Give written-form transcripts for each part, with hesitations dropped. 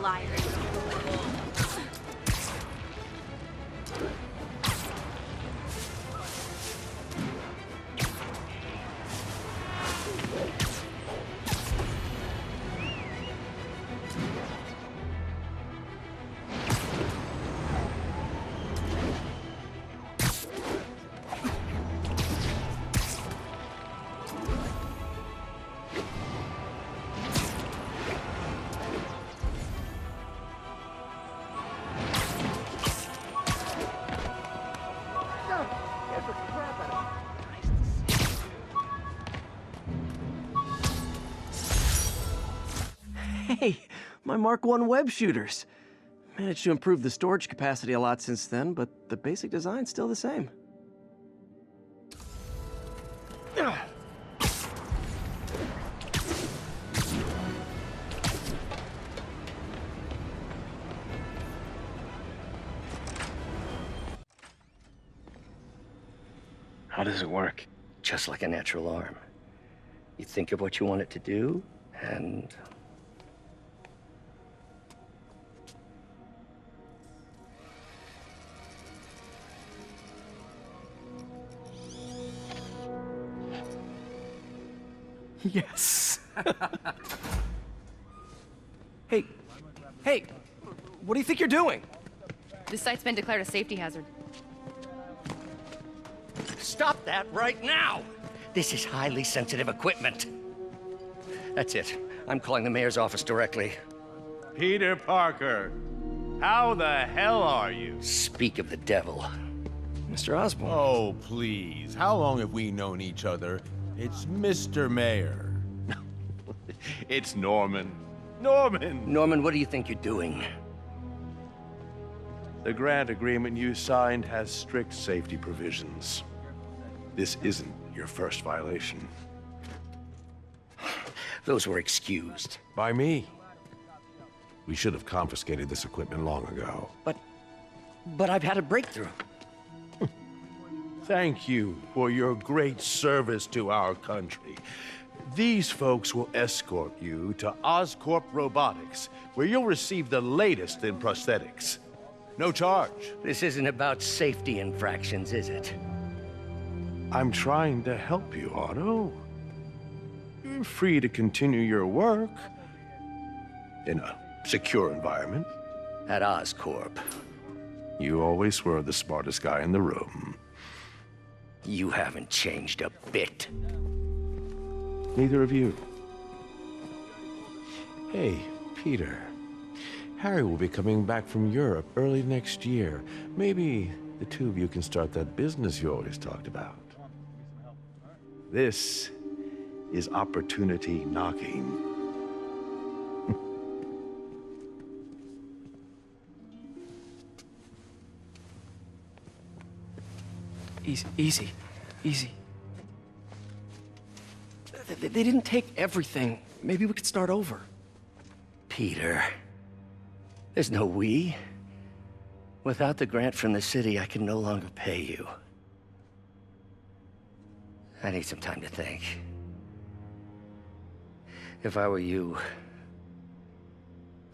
liars. Hey, my Mark I web shooters. Managed to improve the storage capacity a lot since then, but the basic design's still the same. How does it work? Just like a natural arm. You think of what you want it to do, and... Yes. Hey, what do you think you're doing? This site's been declared a safety hazard. Stop that right now! This is highly sensitive equipment. That's it. I'm calling the mayor's office directly. Peter Parker, how the hell are you? Speak of the devil. Mr. Osborn. Oh, please. How long have we known each other? It's Mr. Mayor. It's Norman. Norman! Norman, what do you think you're doing? The grant agreement you signed has strict safety provisions. This isn't your first violation. Those were excused. By me. We should have confiscated this equipment long ago. But I've had a breakthrough. Thank you for your great service to our country. These folks will escort you to Oscorp Robotics, where you'll receive the latest in prosthetics. No charge. This isn't about safety infractions, is it? I'm trying to help you, Otto. You're free to continue your work in a secure environment. At Oscorp. You always were the smartest guy in the room. You haven't changed a bit. Neither of you. Hey, Peter. Harry will be coming back from Europe early next year. Maybe the two of you can start that business you always talked about. This is opportunity knocking. Easy. They didn't take everything. Maybe we could start over. Peter, there's no we. Without the grant from the city, I can no longer pay you. I need some time to think. If I were you,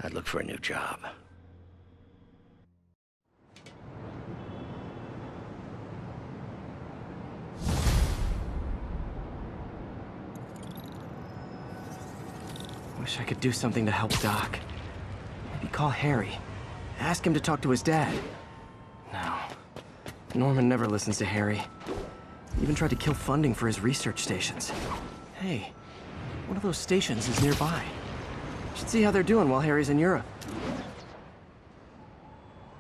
I'd look for a new job. Wish I could do something to help Doc. Maybe call Harry. Ask him to talk to his dad. No. Norman never listens to Harry. He even tried to kill funding for his research stations. Hey, one of those stations is nearby. Should see how they're doing while Harry's in Europe.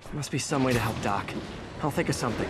There must be some way to help Doc. I'll think of something.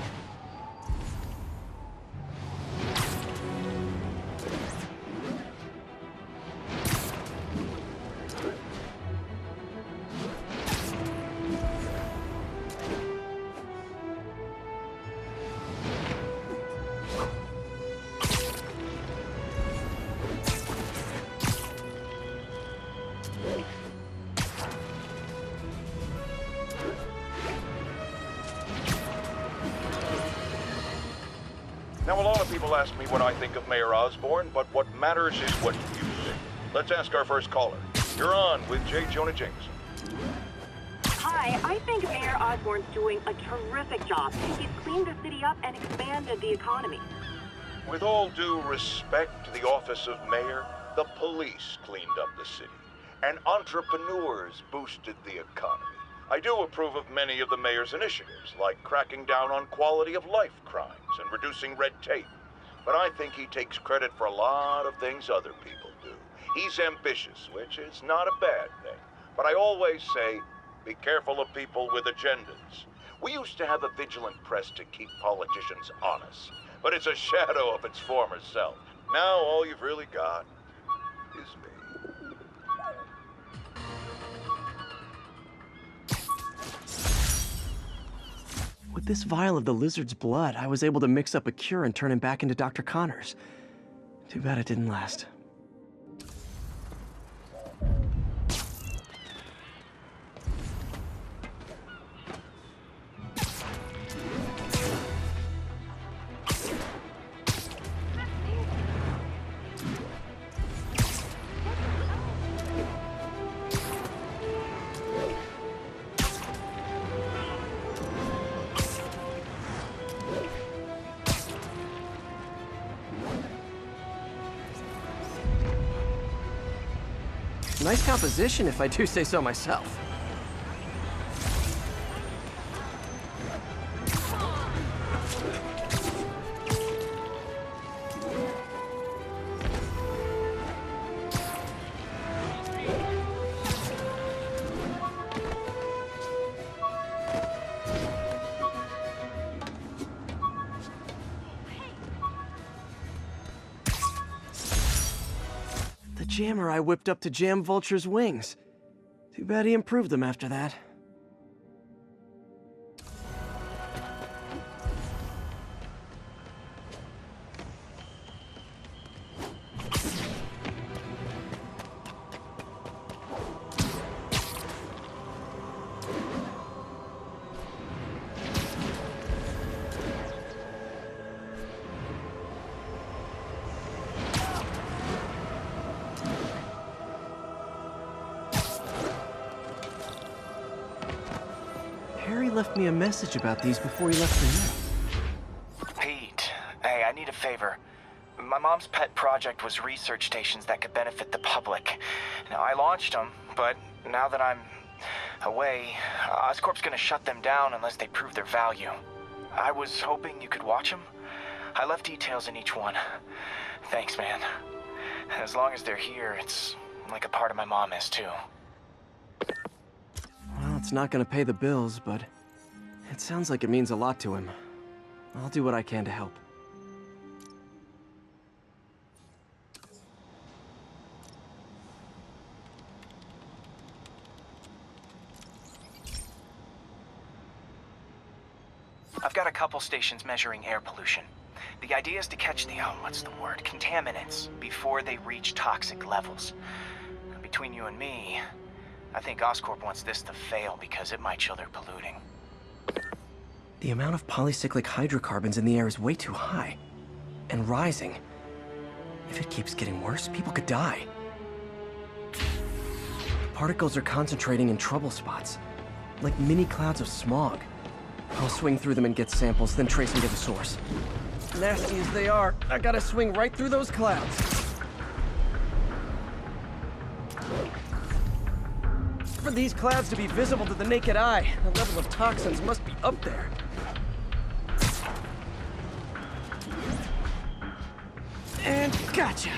Now, a lot of people ask me what I think of Mayor Osborn, but what matters is what you think. Let's ask our first caller. You're on with J. Jonah Jameson. Hi, I think Mayor Osborn's doing a terrific job. He's cleaned the city up and expanded the economy. With all due respect to the office of mayor, the police cleaned up the city, and entrepreneurs boosted the economy. I do approve of many of the mayor's initiatives, like cracking down on quality of life crimes and reducing red tape. But I think he takes credit for a lot of things other people do. He's ambitious, which is not a bad thing. But I always say, be careful of people with agendas. We used to have a vigilant press to keep politicians honest, but it's a shadow of its former self. Now all you've really got is me. With this vial of the lizard's blood, I was able to mix up a cure and turn him back into Dr. Connors. Too bad it didn't last. Nice composition, if I do say so myself. Jammer I whipped up to jam Vulture's wings. Too bad he improved them after that. Harry left me a message about these before he left for you. Pete, hey, I need a favor. My mom's pet project was research stations that could benefit the public. Now, I launched them, but now that I'm away, Oscorp's gonna shut them down unless they prove their value. I was hoping you could watch them. I left details in each one. Thanks, man. As long as they're here, it's like a part of my mom is, too. Well, it's not gonna pay the bills, but it sounds like it means a lot to him. I'll do what I can to help. I've got a couple stations measuring air pollution. The idea is to catch the, contaminants before they reach toxic levels. Between you and me, I think Oscorp wants this to fail because it might show they're polluting. The amount of polycyclic hydrocarbons in the air is way too high. And rising. If it keeps getting worse, people could die. Particles are concentrating in trouble spots, like mini clouds of smog. I'll swing through them and get samples, then trace them to the source. Nasty as they are, I gotta swing right through those clouds. For these clouds to be visible to the naked eye, the level of toxins must be up there. And gotcha!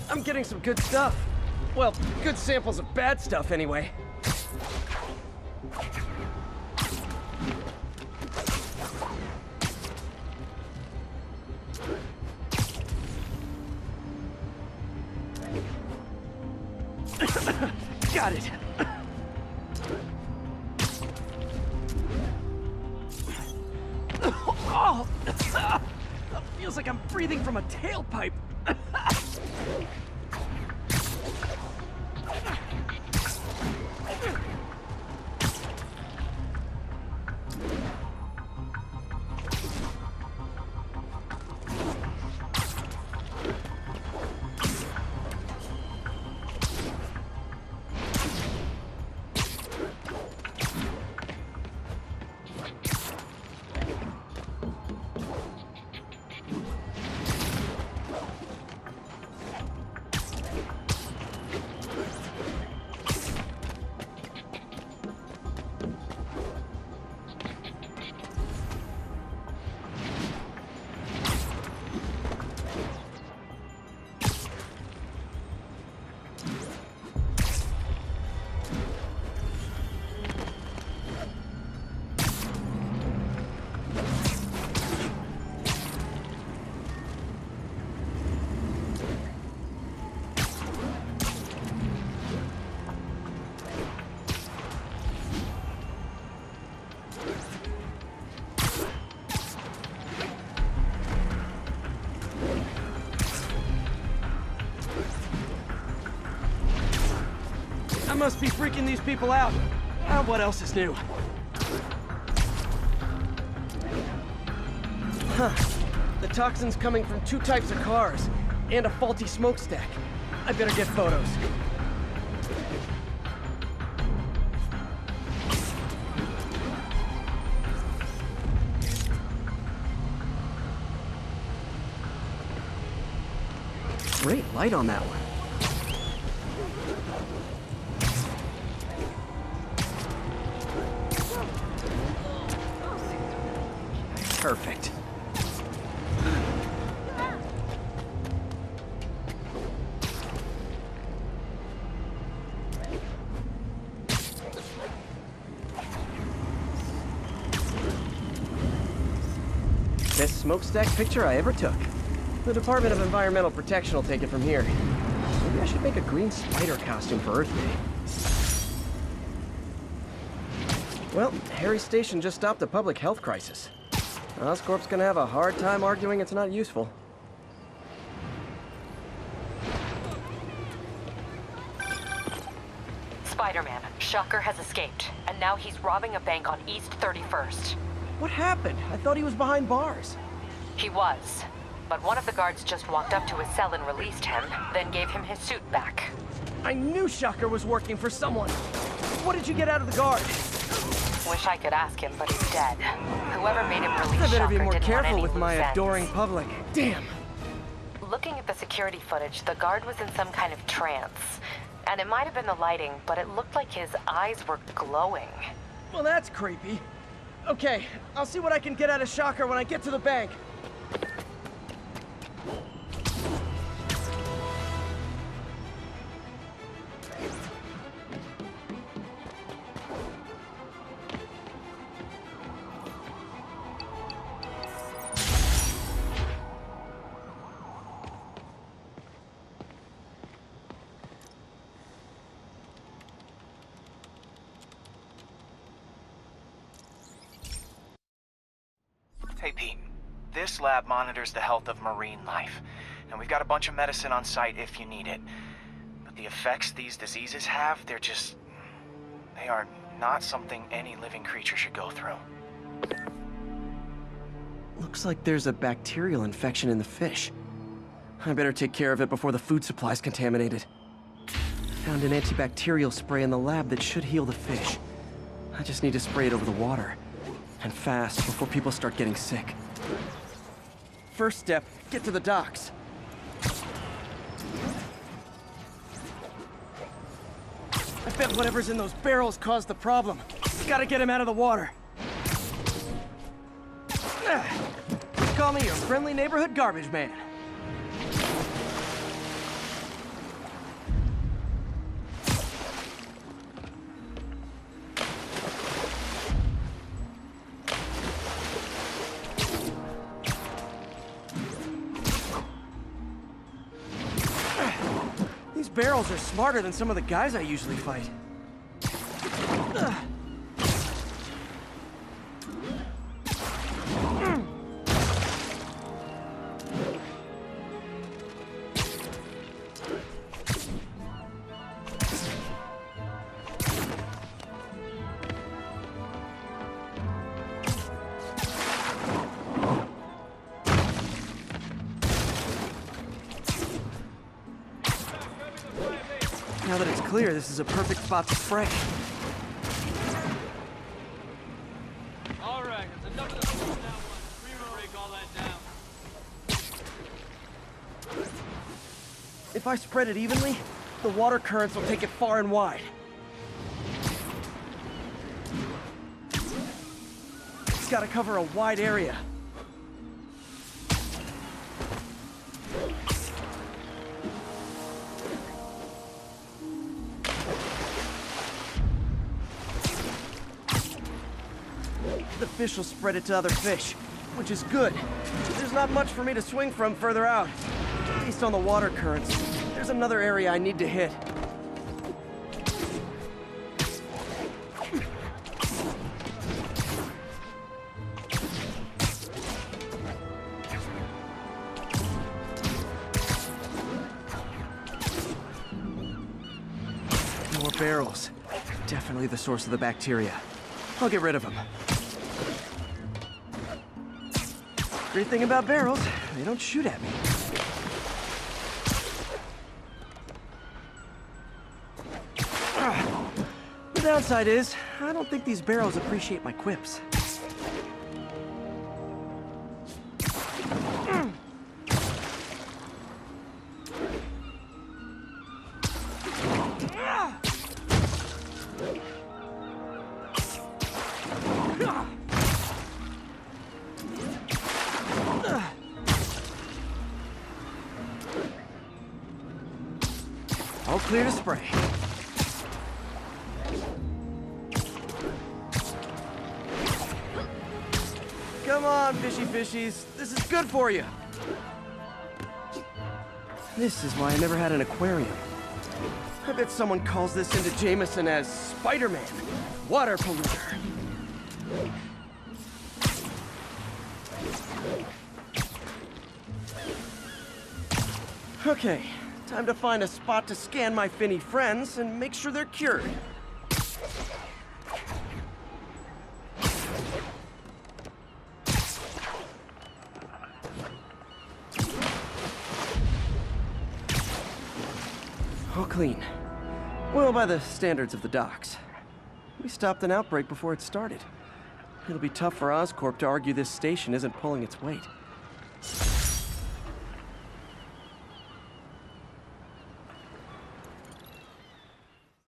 I'm getting some good stuff. Well, good samples of bad stuff, anyway. Got it. Oh, feels like I'm breathing from a tailpipe. must be freaking these people out. What else is new? Huh. The toxin's coming from 2 types of cars, and a faulty smokestack. I better get photos. Great light on that one. Perfect. Best smokestack picture I ever took. The Department of Environmental Protection will take it from here. Maybe I should make a green spider costume for Earth Day. Well, Harry's station just stopped a public health crisis. Oscorp's gonna have a hard time arguing it's not useful. Spider-Man, Shocker has escaped, and now he's robbing a bank on East 31st. What happened? I thought he was behind bars. He was, but one of the guards just walked up to his cell and released him, then gave him his suit back. I knew Shocker was working for someone. What did you get out of the guard? Wish I could ask him, but he's dead. Whoever made him release I better Shocker be more didn't want careful any with my loose ends. adoring public. Damn. Looking at the security footage, the guard was in some kind of trance. And it might have been the lighting, but it looked like his eyes were glowing. Well, that's creepy. Okay, I'll see what I can get out of Shocker when I get to the bank. Hey, Pete. This lab monitors the health of marine life, and we've got a bunch of medicine on site if you need it. But the effects these diseases have, they are not something any living creature should go through. Looks like there's a bacterial infection in the fish. I better take care of it before the food supply's contaminated. Found an antibacterial spray in the lab that should heal the fish. I just need to spray it over the water. And fast, before people start getting sick. First step, get to the docks. I bet whatever's in those barrels caused the problem. Gotta get him out of the water. Call me your friendly neighborhood garbage man. These barrels are smarter than some of the guys I usually fight. Now that it's clear, this is a perfect spot to spray. All right, that's enough of this now. We will break all that down. If I spread it evenly, the water currents will take it far and wide. It's gotta cover a wide area. The fish will spread it to other fish, which is good. There's not much for me to swing from further out. Based on the water currents, there's another area I need to hit. More barrels. Definitely the source of the bacteria. I'll get rid of them. Great thing about barrels, they don't shoot at me. The downside is, I don't think these barrels appreciate my quips. All clear to spray. Come on, fishy fishies. This is good for you. This is why I never had an aquarium. I bet someone calls this into Jameson as Spider-Man, water polluter. Okay, time to find a spot to scan my finny friends and make sure they're cured. All clean. Well, by the standards of the docks. We stopped an outbreak before it started. It'll be tough for Oscorp to argue this station isn't pulling its weight.